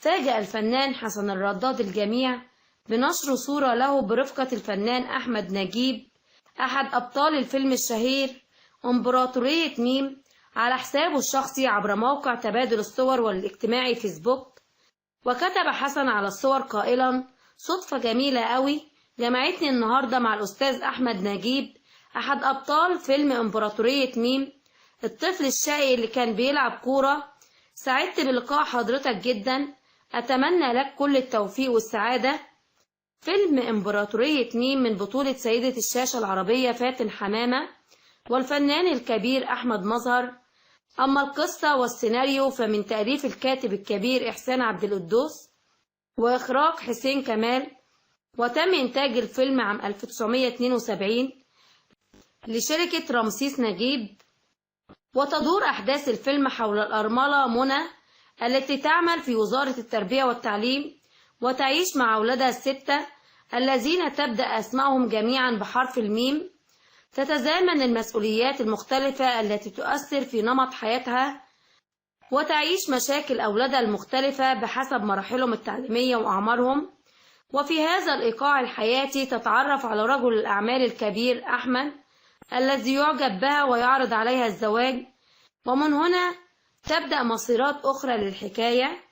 فاجأ الفنان حسن الرداد الجميع بنشر صورة له برفقة الفنان أحمد نجيب أحد أبطال الفيلم الشهير إمبراطورية ميم على حسابه الشخصي عبر موقع تبادل الصور والاجتماعي فيسبوك. وكتب حسن على الصور قائلا: صدفة جميلة قوي جمعتني النهاردة مع الأستاذ أحمد نجيب أحد أبطال فيلم إمبراطورية ميم، الطفل الشقي اللي كان بيلعب كورة. سعدت بلقاء حضرتك جدا، أتمنى لك كل التوفيق والسعادة. فيلم إمبراطورية ميم من بطولة سيدة الشاشة العربية فاتن حمامة والفنان الكبير أحمد مظهر. أما القصة والسيناريو فمن تأليف الكاتب الكبير إحسان عبد القدوس وإخراج حسين كمال. وتم إنتاج الفيلم عام 1972 لشركة رمسيس نجيب. وتدور أحداث الفيلم حول الأرملة منى التي تعمل في وزارة التربية والتعليم وتعيش مع أولادها الستة الذين تبدأ أسمائهم جميعا بحرف الميم. تتزامن المسؤوليات المختلفة التي تؤثر في نمط حياتها وتعيش مشاكل أولادها المختلفة بحسب مراحلهم التعليمية وأعمارهم. وفي هذا الإيقاع الحياتي تتعرف على رجل الأعمال الكبير أحمد الذي يعجب بها ويعرض عليها الزواج، ومن هنا تبدأ مسيرات أخرى للحكاية.